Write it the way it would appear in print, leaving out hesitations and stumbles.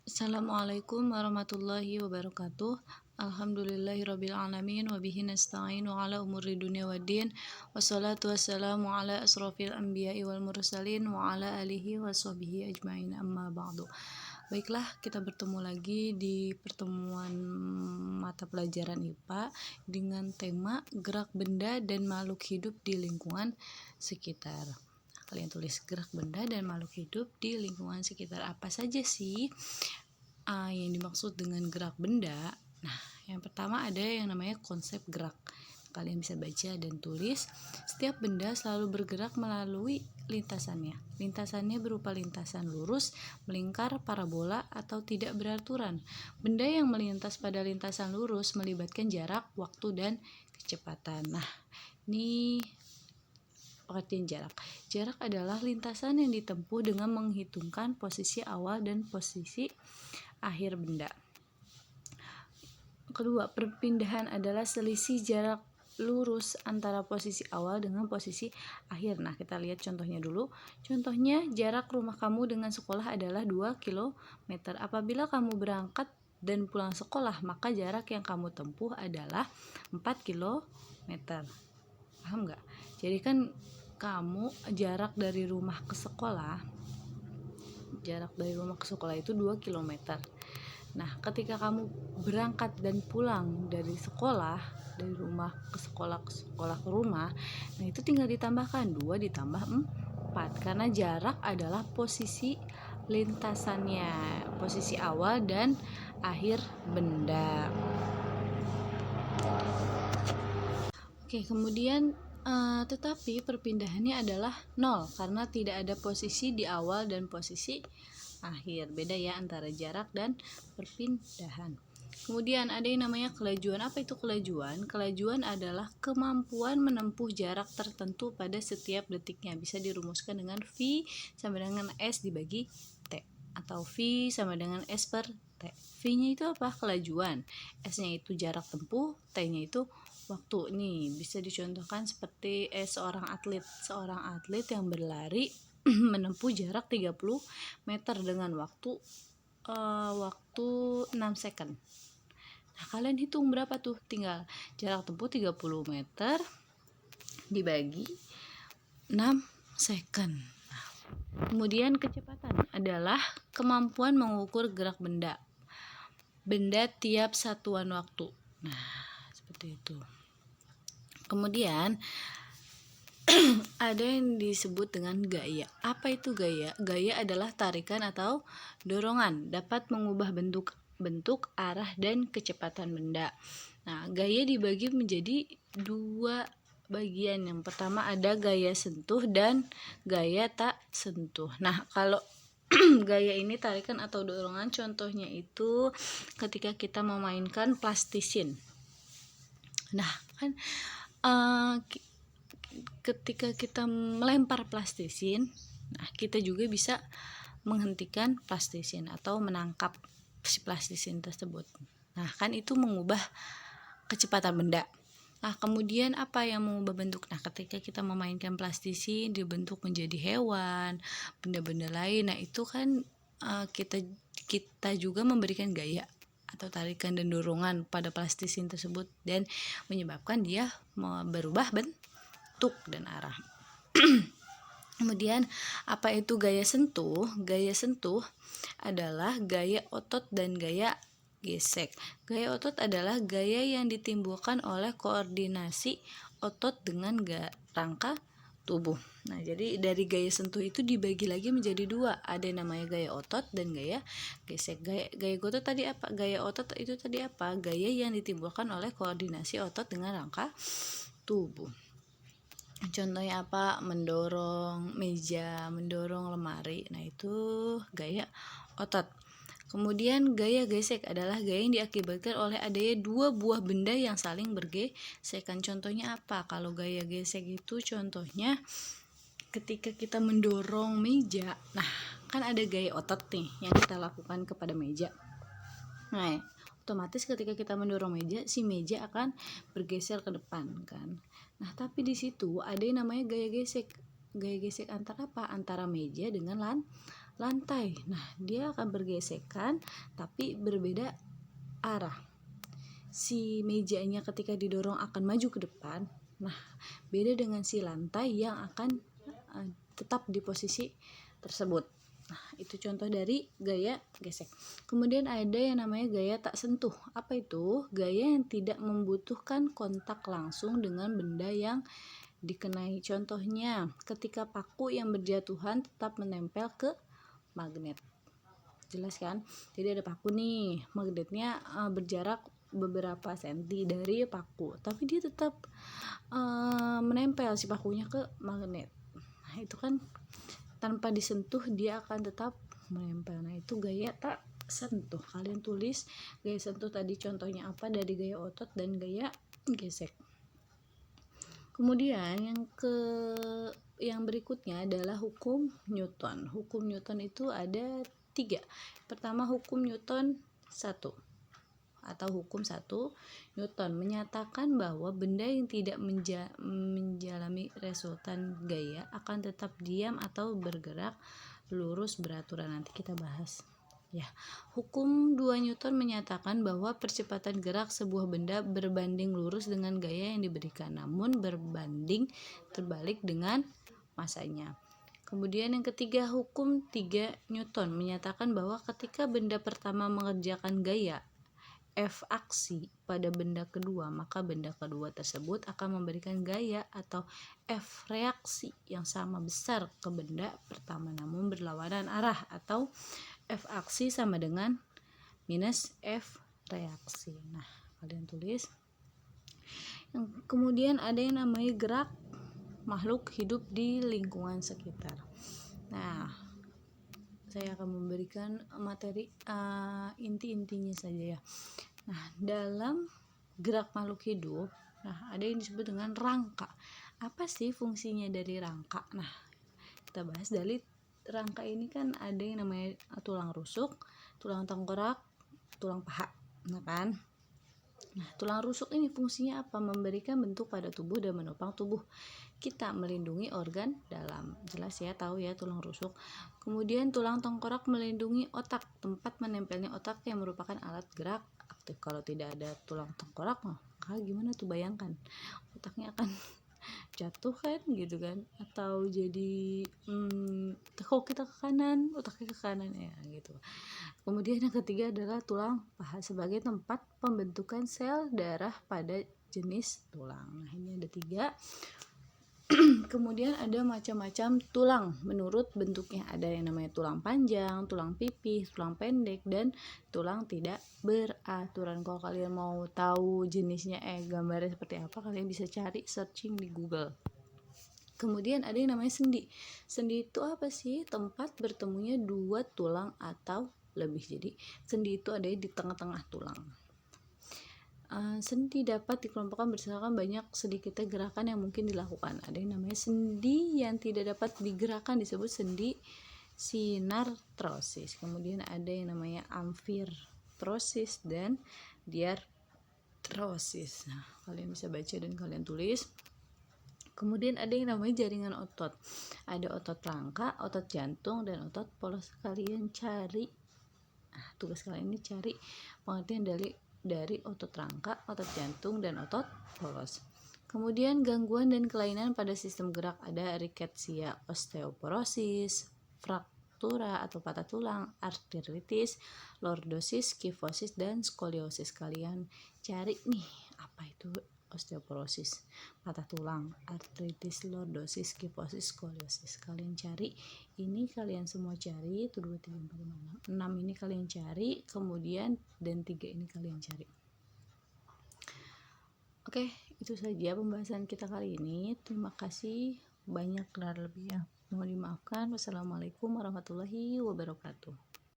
Assalamualaikum warahmatullahi wabarakatuh. Alhamdulillahirabbil alamin wa bihi nasta'inu ala umuri dunya waddin. Wassalatu wassalamu ala asrofil anbiya'i wal mursalin wa ala alihi washabihi ajmain, amma ba'du. Baiklah, kita bertemu lagi di pertemuan mata pelajaran IPA dengan tema gerak benda dan makhluk hidup di lingkungan sekitar. Kalian tulis gerak benda dan makhluk hidup di lingkungan sekitar. Apa saja sih yang dimaksud dengan gerak benda? Nah, yang pertama ada yang namanya konsep gerak. Kalian bisa baca dan tulis. Setiap benda selalu bergerak melalui lintasannya. Lintasannya berupa lintasan lurus, melingkar, parabola, atau tidak beraturan. Benda yang melintas pada lintasan lurus melibatkan jarak, waktu, dan kecepatan. Nah, ini pengertian jarak. Jarak adalah lintasan yang ditempuh dengan menghitungkan posisi awal dan posisi akhir benda. Kedua, perpindahan adalah selisih jarak lurus antara posisi awal dengan posisi akhir. Nah, kita lihat contohnya dulu. Contohnya, jarak rumah kamu dengan sekolah adalah 2 km. Apabila kamu berangkat dan pulang sekolah, maka jarak yang kamu tempuh adalah 4 km. Paham nggak? Jadi kan kamu jarak dari rumah ke sekolah itu 2 km. Nah, ketika kamu berangkat dan pulang dari sekolah, dari rumah ke sekolah ke rumah, nah itu tinggal ditambahkan 2 ditambah 4 karena jarak adalah posisi lintasannya, posisi awal dan akhir benda. Oke, kemudian tetapi perpindahannya adalah 0 karena tidak ada posisi di awal dan posisi akhir. Beda ya antara jarak dan perpindahan. Kemudian ada yang namanya kelajuan. Apa itu kelajuan? Kelajuan adalah kemampuan menempuh jarak tertentu pada setiap detiknya. Bisa dirumuskan dengan V sama dengan S dibagi T, atau V sama dengan S per T. V-nya itu apa? Kelajuan. S-nya itu jarak tempuh, T-nya itu waktu. Nih bisa dicontohkan seperti seorang atlet yang berlari menempuh jarak 30 meter dengan waktu 6 second. Nah, kalian hitung berapa tuh? Tinggal jarak tempuh 30 meter dibagi 6 second. Nah, kemudian kecepatan adalah kemampuan mengukur gerak benda tiap satuan waktu. Nah, seperti itu. Kemudian ada yang disebut dengan gaya. Apa itu gaya? Gaya adalah tarikan atau dorongan, dapat mengubah bentuk, arah, dan kecepatan benda. Nah, gaya dibagi menjadi 2 bagian. Yang pertama ada gaya sentuh dan gaya tak sentuh. Nah, kalau gaya ini tarikan atau dorongan, contohnya itu ketika kita memainkan plastisin. Nah, kan ketika kita melempar plastisin, nah kita juga bisa menghentikan plastisin atau menangkap si plastisin tersebut. Nah, kan itu mengubah kecepatan benda. Nah, kemudian apa yang mengubah bentuk? Nah, ketika kita memainkan plastisin dibentuk menjadi hewan, benda-benda lain. Nah, itu kan kita juga memberikan gaya atau tarikan dan dorongan pada plastisin tersebut dan menyebabkan dia berubah bentuk dan arah. Kemudian apa itu gaya sentuh? Gaya sentuh adalah gaya otot dan gaya gesek. Gaya otot adalah gaya yang ditimbulkan oleh koordinasi otot dengan rangka tubuh. Nah, jadi dari gaya sentuh itu dibagi lagi menjadi 2. Ada yang namanya gaya otot dan gaya gesek. Gaya otot tadi apa? Gaya otot itu tadi apa? Gaya yang ditimbulkan oleh koordinasi otot dengan rangka tubuh. Contohnya apa? Mendorong meja, mendorong lemari. Nah, itu gaya otot. Kemudian gaya gesek adalah gaya yang diakibatkan oleh adanya 2 buah benda yang saling bergesekan. Contohnya apa? Kalau gaya gesek itu contohnya ketika kita mendorong meja. Nah, kan ada gaya otot nih yang kita lakukan kepada meja. Nah, otomatis ketika kita mendorong meja, si meja akan bergeser ke depan kan. Nah, tapi di situ ada yang namanya gaya gesek. Gaya gesek antara apa? Antara meja dengan lantai. Nah, dia akan bergesekan tapi berbeda arah. Si mejanya ketika didorong akan maju ke depan. Nah, beda dengan si lantai yang akan tetap di posisi tersebut. Nah, itu contoh dari gaya gesek. Kemudian ada yang namanya gaya tak sentuh. Apa itu? Gaya yang tidak membutuhkan kontak langsung dengan benda yang dikenai. Contohnya, ketika paku yang berjatuhan tetap menempel ke magnet. Jelas kan? Jadi ada paku nih, magnetnya berjarak beberapa senti dari paku, tapi dia tetap menempel si pakunya ke magnet. Nah, itu kan tanpa disentuh dia akan tetap menempel. Nah, itu gaya tak sentuh. Kalian tulis gaya sentuh tadi contohnya apa dari gaya otot dan gaya gesek. Kemudian yang berikutnya adalah hukum Newton. Hukum Newton itu ada 3. Pertama, hukum Newton 1 atau hukum 1 Newton menyatakan bahwa benda yang tidak menjalani resultan gaya akan tetap diam atau bergerak lurus beraturan. Nanti kita bahas ya. Hukum 2 Newton menyatakan bahwa percepatan gerak sebuah benda berbanding lurus dengan gaya yang diberikan, namun berbanding terbalik dengan masanya. Kemudian yang ketiga, hukum 3 Newton menyatakan bahwa ketika benda pertama mengerjakan gaya F aksi pada benda kedua, maka benda kedua tersebut akan memberikan gaya atau F reaksi yang sama besar ke benda pertama namun berlawanan arah, atau F aksi sama dengan minus F reaksi. Nah, kalian tulis. Kemudian ada yang namanya gerak makhluk hidup di lingkungan sekitar. Nah, saya akan memberikan materi inti-intinya saja ya. Nah, dalam gerak makhluk hidup, ada yang disebut dengan rangka. Apa sih fungsinya dari rangka? Nah, kita bahas dari rangka ini kan ada yang namanya tulang rusuk, tulang tengkorak, tulang paha. Nah, tulang rusuk ini fungsinya apa? Memberikan bentuk pada tubuh dan menopang tubuh kita, melindungi organ dalam. Jelas ya, tahu ya tulang rusuk. Kemudian tulang tengkorak melindungi otak, tempat menempelnya otak yang merupakan alat gerak aktif. Kalau tidak ada tulang tengkorak, gimana tuh, bayangkan otaknya akan jatuh kan gitu kan, atau jadi kok kita ke kanan, otaknya ke kanan ya gitu. Kemudian yang ketiga adalah tulang paha sebagai tempat pembentukan sel darah pada jenis tulang. Nah, ini ada 3. Kemudian ada macam-macam tulang menurut bentuknya. Ada yang namanya tulang panjang, tulang pipih, tulang pendek, dan tulang tidak beraturan. Kalau kalian mau tahu jenisnya gambarnya seperti apa, kalian bisa cari searching di Google. Kemudian ada yang namanya sendi. Sendi itu apa sih? Tempat bertemunya 2 tulang atau lebih. Jadi sendi itu ada di tengah-tengah tulang. Sendi dapat dikelompokkan berdasarkan banyak sedikitnya gerakan yang mungkin dilakukan. Ada yang namanya sendi yang tidak dapat digerakkan disebut sendi sinartrosis. Kemudian ada yang namanya amfitrosis dan diartrosis. Nah, kalian bisa baca dan kalian tulis. Kemudian ada yang namanya jaringan otot. Ada otot rangka, otot jantung, dan otot polos. Kalian cari, tugas kalian ini cari pengertian dari otot rangka, otot jantung, dan otot polos. Kemudian gangguan dan kelainan pada sistem gerak ada rickettsia, osteoporosis, fraktura atau patah tulang, artritis, lordosis, kifosis, dan skoliosis. Kalian cari nih, apa itu osteoporosis, patah tulang, artritis, lordosis, kifosis, skoliosis. Kalian cari ini, kalian semua cari itu 2, 3, 4, 5, 6 ini kalian cari, kemudian dan 3 ini kalian cari. Oke, itu saja pembahasan kita kali ini. Terima kasih banyak, kurang lebih ya mohon dimaafkan. Wassalamualaikum warahmatullahi wabarakatuh.